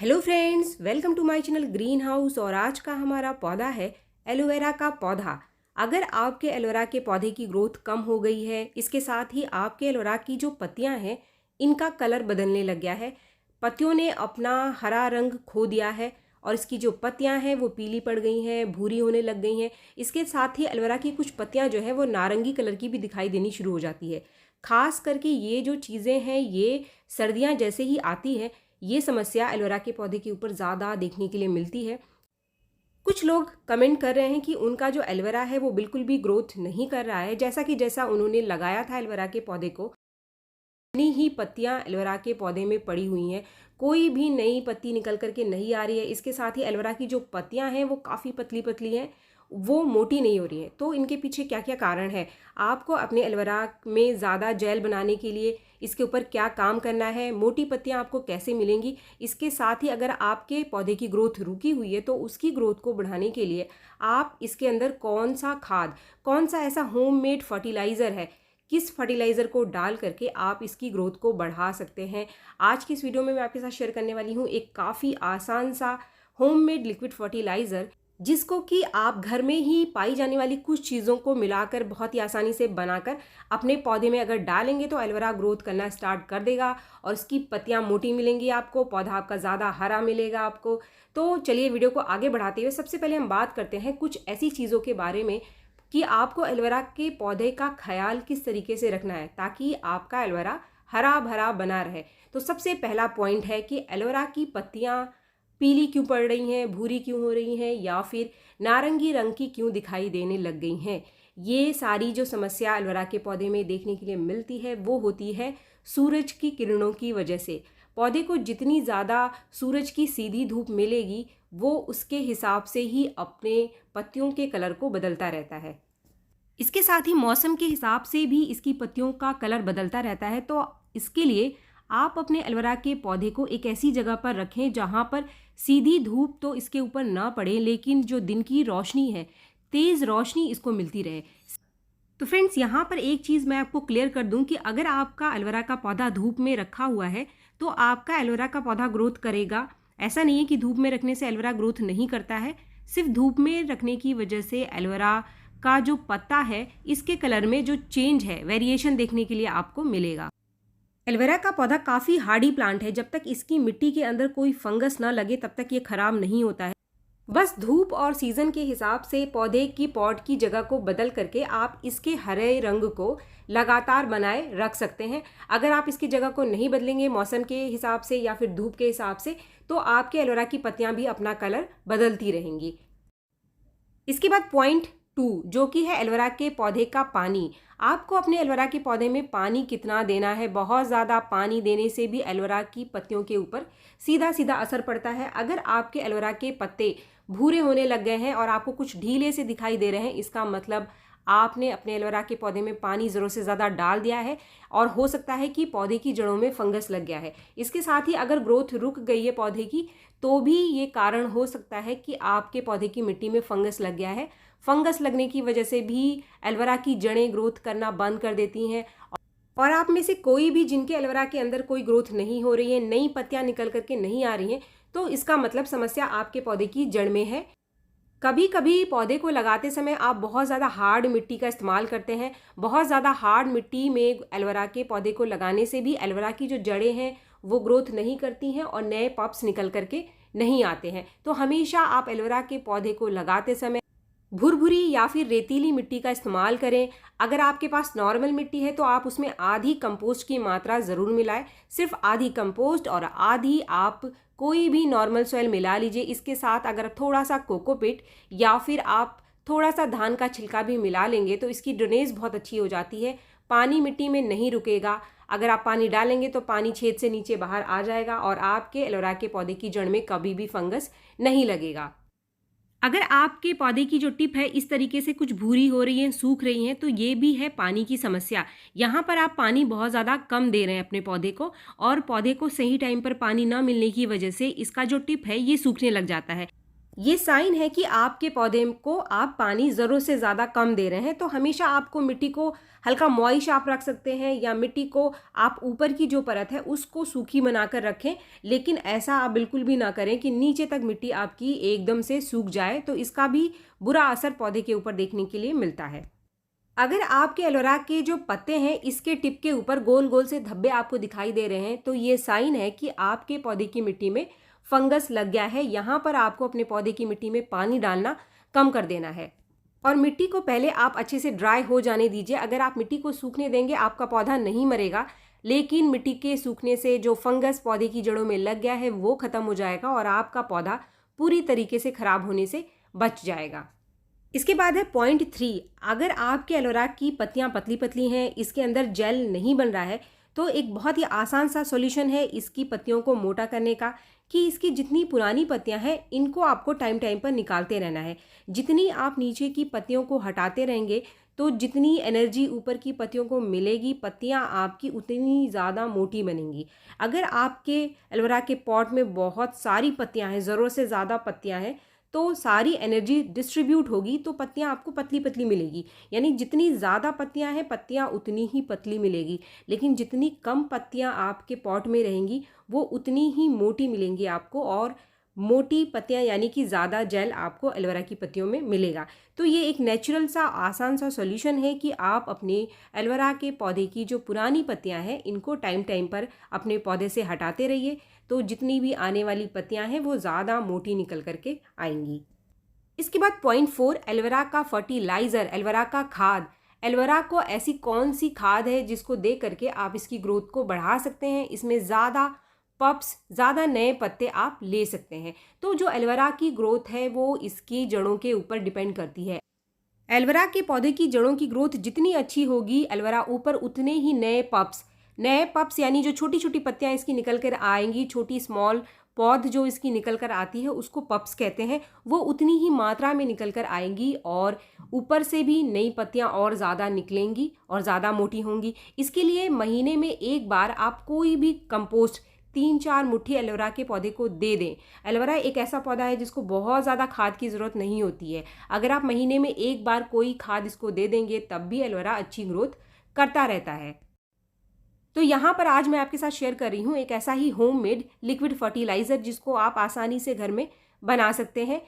Hello friends, welcome to my channel Green House. और आज का हमारा पौधा है एलोवेरा का पौधा। अगर आपके एलोवेरा के पौधे की ग्रोथ कम हो गई है, इसके साथ ही आपके एलोवेरा की जो पत्तियां हैं इनका कलर बदलने लग गया है, पत्तियों ने अपना हरा रंग खो दिया है और इसकी जो पत्तियां हैं वो पीली पड़ गई हैं, भूरी होने लग गई हैं। इसके साथ ही एलोवेरा की कुछ पत्तियां जो है वो नारंगी कलर की भी दिखाई देनी शुरू हो जाती है। खास करके ये जो चीज़ें हैं ये सर्दियां जैसे ही आती हैं, ये समस्या एलोवेरा के पौधे के ऊपर ज़्यादा देखने के लिए मिलती है। कुछ लोग कमेंट कर रहे हैं कि उनका जो एलोवेरा है वो बिल्कुल भी ग्रोथ नहीं कर रहा है, जैसा उन्होंने लगाया था एलोवेरा के पौधे को इतनी ही पत्तियां एलोवेरा के पौधे में पड़ी हुई हैं, कोई भी नई पत्ती निकल करके नहीं आ रही है। इसके साथ ही एलोवेरा की जो पत्तियां हैं वो काफ़ी पतली पतली हैं, वो मोटी नहीं हो रही हैं। तो इनके पीछे क्या क्या कारण है, आपको अपने एलोवेरा में ज़्यादा जेल बनाने के लिए इसके ऊपर क्या काम करना है, मोटी पत्तियां आपको कैसे मिलेंगी, इसके साथ ही अगर आपके पौधे की ग्रोथ रुकी हुई है तो उसकी ग्रोथ को बढ़ाने के लिए आप इसके अंदर कौन सा खाद, कौन सा ऐसा होममेड फर्टिलाइज़र है, किस फर्टिलाइज़र को डाल करके आप इसकी ग्रोथ को बढ़ा सकते हैं। आज की इस वीडियो में मैं आपके साथ शेयर करने वाली हूँ एक काफ़ी आसान सा होममेड लिक्विड फर्टिलाइज़र, जिसको कि आप घर में ही पाई जाने वाली कुछ चीज़ों को मिलाकर बहुत ही आसानी से बनाकर अपने पौधे में अगर डालेंगे तो एलोवेरा ग्रोथ करना स्टार्ट कर देगा और इसकी पत्तियां मोटी मिलेंगी आपको, पौधा आपका ज़्यादा हरा मिलेगा आपको। तो चलिए वीडियो को आगे बढ़ाते हुए सबसे पहले हम बात करते हैं कुछ ऐसी चीज़ों के बारे में कि आपको एलोवेरा के पौधे का ख्याल किस तरीके से रखना है ताकि आपका एलोवेरा हरा भरा बना रहे। तो सबसे पहला पॉइंट है कि एलोवेरा की पत्तियां पीली क्यों पड़ रही हैं, भूरी क्यों हो रही हैं या फिर नारंगी रंग की क्यों दिखाई देने लग गई हैं। ये सारी जो समस्या एलोवेरा के पौधे में देखने के लिए मिलती है वो होती है सूरज की किरणों की वजह से। पौधे को जितनी ज़्यादा सूरज की सीधी धूप मिलेगी वो उसके हिसाब से ही अपने पत्तियों के कलर को बदलता रहता है। इसके साथ ही मौसम के हिसाब से भी इसकी पत्तियों का कलर बदलता रहता है। तो इसके लिए आप अपने एलोवेरा के पौधे को एक ऐसी जगह पर रखें जहां पर सीधी धूप तो इसके ऊपर ना पड़े, लेकिन जो दिन की रोशनी है, तेज़ रोशनी इसको मिलती रहे। तो फ्रेंड्स, यहाँ पर एक चीज़ मैं आपको क्लियर कर दूं कि अगर आपका एलोवेरा का पौधा धूप में रखा हुआ है तो आपका एलोवेरा का पौधा ग्रोथ करेगा। ऐसा नहीं है कि धूप में रखने से एलोवेरा ग्रोथ नहीं करता है, सिर्फ धूप में रखने की वजह से एलोवेरा का जो पत्ता है इसके कलर में जो चेंज है, वेरिएशन देखने के लिए आपको मिलेगा। एलोवेरा का पौधा काफ़ी हार्डी प्लांट है, जब तक इसकी मिट्टी के अंदर कोई फंगस ना लगे तब तक ये खराब नहीं होता है। बस धूप और सीजन के हिसाब से पौधे की पॉट की जगह को बदल करके आप इसके हरे रंग को लगातार बनाए रख सकते हैं। अगर आप इसकी जगह को नहीं बदलेंगे मौसम के हिसाब से या फिर धूप के हिसाब से, तो आपके एलोवेरा की पत्तियां भी अपना कलर बदलती रहेंगी। इसके बाद पॉइंट 2 जो कि है एलोवेरा के पौधे का पानी। आपको अपने एलोवेरा के पौधे में पानी कितना देना है। बहुत ज़्यादा पानी देने से भी एलोवेरा की पत्तियों के ऊपर सीधा सीधा असर पड़ता है। अगर आपके एलोवेरा के पत्ते भूरे होने लग गए हैं और आपको कुछ ढीले से दिखाई दे रहे हैं, इसका मतलब आपने अपने एलोवेरा के पौधे में पानी ज़रूरत से ज़्यादा डाल दिया है और हो सकता है कि पौधे की जड़ों में फंगस लग गया है। इसके साथ ही अगर ग्रोथ रुक गई है पौधे की तो भी ये कारण हो सकता है कि आपके पौधे की मिट्टी में फंगस लग गया है। फंगस लगने की वजह से भी एलोवेरा की जड़ें ग्रोथ करना बंद कर देती हैं। और आप में से कोई भी जिनके एलोवेरा के अंदर कोई ग्रोथ नहीं हो रही है, नई पत्तियां निकल करके नहीं आ रही हैं, तो इसका मतलब समस्या आपके पौधे की जड़ में है। कभी कभी पौधे को लगाते समय आप बहुत ज़्यादा हार्ड मिट्टी का इस्तेमाल करते हैं। बहुत ज़्यादा हार्ड मिट्टी में एलोवेरा के पौधे को लगाने से भी एलोवेरा की जो जड़ें हैं वो ग्रोथ नहीं करती हैं और नए पप्स निकल करके नहीं आते हैं। तो हमेशा आप एलोवेरा के पौधे को लगाते समय भुरभुरी या फिर रेतीली मिट्टी का इस्तेमाल करें। अगर आपके पास नॉर्मल मिट्टी है तो आप उसमें आधी कंपोस्ट की मात्रा ज़रूर मिलाएं। सिर्फ आधी कंपोस्ट और आधी आप कोई भी नॉर्मल सॉइल मिला लीजिए। इसके साथ अगर थोड़ा सा कोकोपीट या फिर आप थोड़ा सा धान का छिलका भी मिला लेंगे तो इसकी ड्रेनेज बहुत अच्छी हो जाती है। पानी मिट्टी में नहीं रुकेगा। अगर आप पानी डालेंगे तो पानी छेद से नीचे बाहर आ जाएगा और आपके एलोवेरा के पौधे की जड़ में कभी भी फंगस नहीं लगेगा। अगर आपके पौधे की जो टिप है इस तरीके से कुछ भूरी हो रही है, सूख रही हैं, तो ये भी है पानी की समस्या। यहाँ पर आप पानी बहुत ज़्यादा कम दे रहे हैं अपने पौधे को और पौधे को सही टाइम पर पानी न मिलने की वजह से इसका जो टिप है ये सूखने लग जाता है। ये साइन है कि आपके पौधे को आप पानी ज़रूरत से ज़्यादा कम दे रहे हैं। तो हमेशा आपको मिट्टी को हल्का मॉइस्ट आप रख सकते हैं, या मिट्टी को आप ऊपर की जो परत है उसको सूखी बनाकर रखें, लेकिन ऐसा आप बिल्कुल भी ना करें कि नीचे तक मिट्टी आपकी एकदम से सूख जाए, तो इसका भी बुरा असर पौधे के ऊपर देखने के लिए मिलता है। अगर आपके एलोवेरा के जो पत्ते हैं इसके टिप के ऊपर गोल गोल से धब्बे आपको दिखाई दे रहे हैं, तो ये साइन है कि आपके पौधे की मिट्टी में फंगस लग गया है। यहाँ पर आपको अपने पौधे की मिट्टी में पानी डालना कम कर देना है, और मिट्टी को पहले आप अच्छे से ड्राई हो जाने दीजिए। अगर आप मिट्टी को सूखने देंगे आपका पौधा नहीं मरेगा, लेकिन मिट्टी के सूखने से जो फंगस पौधे की जड़ों में लग गया है वो खत्म हो जाएगा और आपका पौधा पूरी तरीके से खराब होने से बच जाएगा। इसके बाद है पॉइंट 3। अगर आपके एलोवेरा की पत्तियां पतली पतली हैं, इसके अंदर जेल नहीं बन रहा है, तो एक बहुत ही आसान सा सॉल्यूशन है इसकी पत्तियों को मोटा करने का, कि इसकी जितनी पुरानी पत्तियां हैं इनको आपको टाइम टाइम पर निकालते रहना है। जितनी आप नीचे की पत्तियों को हटाते रहेंगे, तो जितनी एनर्जी ऊपर की पत्तियों को मिलेगी, पत्तियां आपकी उतनी ज़्यादा मोटी बनेंगी। अगर आपके एलोवेरा के पॉट में बहुत सारी पत्तियां हैं, ज़रूरत से ज़्यादा पत्तियां हैं, तो सारी एनर्जी डिस्ट्रीब्यूट होगी, तो पत्तियां आपको पतली पतली मिलेगी। यानी जितनी ज़्यादा पत्तियां हैं पत्तियां उतनी ही पतली मिलेगी, लेकिन जितनी कम पत्तियां आपके पॉट में रहेंगी वो उतनी ही मोटी मिलेंगी आपको, और मोटी पत्तियां यानी कि ज़्यादा जेल आपको एलोवेरा की पत्तियों में मिलेगा। तो ये एक नेचुरल सा आसान सा सॉल्यूशन है कि आप अपने एलोवेरा के पौधे की जो पुरानी पत्तियां हैं इनको टाइम टाइम पर अपने पौधे से हटाते रहिए, तो जितनी भी आने वाली पत्तियां हैं वो ज़्यादा मोटी निकल करके आएंगी। इसके बाद पॉइंट 4, एलोवेरा का फर्टिलाइज़र, एलोवेरा का खाद। एलोवेरा को ऐसी कौन सी खाद है जिसको दे करके आप इसकी ग्रोथ को बढ़ा सकते हैं, इसमें ज़्यादा पप्स, ज़्यादा नए पत्ते आप ले सकते हैं। तो जो एलोवेरा की ग्रोथ है वो इसकी जड़ों के ऊपर डिपेंड करती है। एलोवेरा के पौधे की जड़ों की ग्रोथ जितनी अच्छी होगी, एलोवेरा ऊपर उतने ही नए पप्स यानी जो छोटी छोटी पत्तियां इसकी निकल कर आएंगी, छोटी स्मॉल पौध जो इसकी निकल कर आती है उसको पप्स कहते हैं, वो उतनी ही मात्रा में निकल कर आएंगी और ऊपर से भी नई पत्तियां और ज़्यादा निकलेंगी और ज़्यादा मोटी होंगी। इसके लिए महीने में एक बार आप कोई भी कंपोस्ट 3-4 मुट्ठी एलोवेरा के पौधे को दे दें। एलोवेरा एक ऐसा पौधा है जिसको बहुत ज़्यादा खाद की ज़रूरत नहीं होती है। अगर आप महीने में एक बार कोई खाद इसको दे देंगे तब भी एलोवेरा अच्छी ग्रोथ करता रहता है। तो यहाँ पर आज मैं आपके साथ शेयर कर रही हूँ एक ऐसा ही होममेड लिक्विड फर्टिलाइज़र जिसको आप आसानी से घर में बना सकते हैं।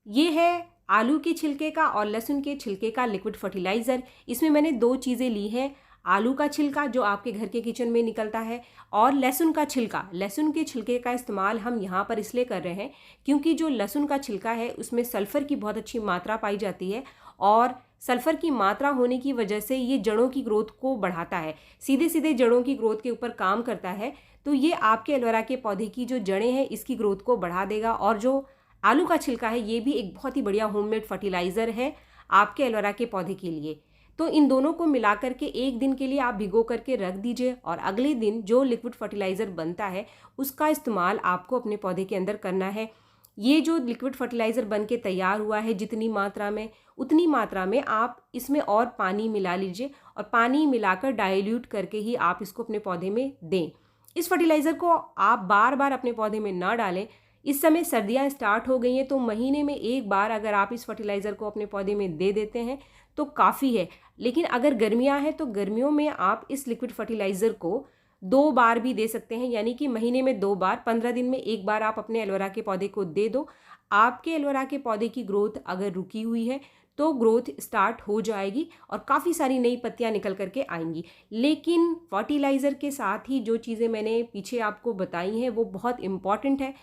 ये है आलू के छिलके का और लहसुन के छिलके का लिक्विड फर्टिलाइज़र। इसमें मैंने 2 चीज़ें ली हैं, आलू का छिलका जो आपके घर के किचन में निकलता है, और लहसुन का छिलका। लहसुन के छिलके का इस्तेमाल हम यहाँ पर इसलिए कर रहे हैं क्योंकि जो लहसुन का छिलका है उसमें सल्फ़र की बहुत अच्छी मात्रा पाई जाती है, और सल्फ़र की मात्रा होने की वजह से ये जड़ों की ग्रोथ को बढ़ाता है, सीधे सीधे जड़ों की ग्रोथ के ऊपर काम करता है। तो ये आपके एलोवेरा के पौधे की जो जड़ें हैं इसकी ग्रोथ को बढ़ा देगा। और जो आलू का छिलका है ये भी एक बहुत ही बढ़िया होममेड फर्टिलाइज़र है आपके एलोवेरा के पौधे के लिए। तो इन दोनों को मिला करके एक दिन के लिए आप भिगो करके रख दीजिए, और अगले दिन जो लिक्विड फर्टिलाइज़र बनता है उसका इस्तेमाल आपको अपने पौधे के अंदर करना है। ये जो लिक्विड फर्टिलाइज़र बन के तैयार हुआ है जितनी मात्रा में, उतनी मात्रा में आप इसमें और पानी मिला लीजिए, और पानी मिलाकर डाइल्यूट करके ही आप इसको अपने पौधे में दें। इस फर्टिलाइज़र को आप बार बार अपने पौधे में ना डालें। इस समय सर्दियाँ स्टार्ट हो गई हैं, तो महीने में एक बार अगर आप इस फर्टिलाइज़र को अपने पौधे में दे देते हैं तो काफ़ी है। लेकिन अगर गर्मियाँ हैं तो गर्मियों में आप इस लिक्विड फर्टिलाइज़र को 2 बार भी दे सकते हैं, यानी कि महीने में 2 बार, 15 दिन में एक बार आप अपने एलोवेरा के पौधे को दे दो। आपके एलोवेरा के पौधे की ग्रोथ अगर रुकी हुई है तो ग्रोथ स्टार्ट हो जाएगी और काफ़ी सारी नई पत्तियां निकल करके आएंगी। लेकिन फर्टिलाइज़र के साथ ही जो चीज़ें मैंने पीछे आपको बताई हैं वो बहुत इम्पॉर्टेंट है।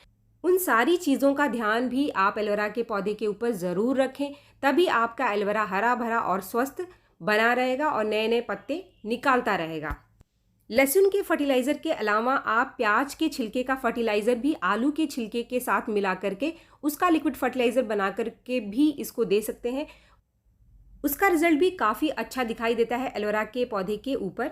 उन सारी चीज़ों का ध्यान भी आप एलोवेरा के पौधे के ऊपर ज़रूर रखें, तभी आपका एलोवेरा हरा भरा और स्वस्थ बना रहेगा और नए नए पत्ते निकालता रहेगा। लहसुन के फर्टिलाइज़र के अलावा आप प्याज के छिलके का फर्टिलाइज़र भी आलू के छिलके के साथ मिला करके उसका लिक्विड फर्टिलाइज़र बना करके भी इसको दे सकते हैं। उसका रिजल्ट भी काफ़ी अच्छा दिखाई देता है एलोवेरा के पौधे के ऊपर।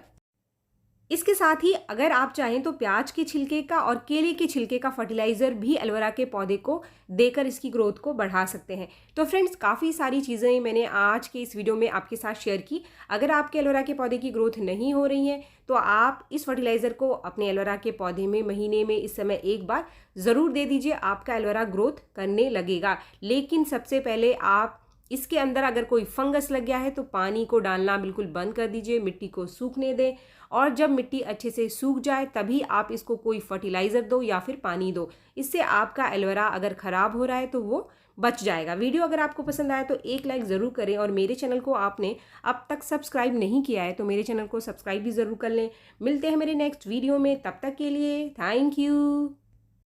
इसके साथ ही अगर आप चाहें तो प्याज के छिलके का और केले के छिलके का फर्टिलाइज़र भी एलोवेरा के पौधे को देकर इसकी ग्रोथ को बढ़ा सकते हैं। तो फ्रेंड्स, काफ़ी सारी चीज़ें मैंने आज के इस वीडियो में आपके साथ शेयर की। अगर आपके एलोवेरा के पौधे की ग्रोथ नहीं हो रही है तो आप इस फर्टिलाइज़र को अपने एलोवेरा के पौधे में महीने में इस समय एक बार ज़रूर दे दीजिए, आपका एलोवेरा ग्रोथ करने लगेगा। लेकिन सबसे पहले आप इसके अंदर अगर कोई फंगस लग गया है तो पानी को डालना बिल्कुल बंद कर दीजिए, मिट्टी को सूखने दें और जब मिट्टी अच्छे से सूख जाए तभी आप इसको कोई फर्टिलाइज़र दो या फिर पानी दो। इससे आपका एलोवेरा अगर ख़राब हो रहा है तो वो बच जाएगा। वीडियो अगर आपको पसंद आया तो एक लाइक ज़रूर करें और मेरे चैनल को आपने अब तक सब्सक्राइब नहीं किया है तो मेरे चैनल को सब्सक्राइब भी ज़रूर कर लें। मिलते हैं मेरे नेक्स्ट वीडियो में, तब तक के लिए थैंक यू।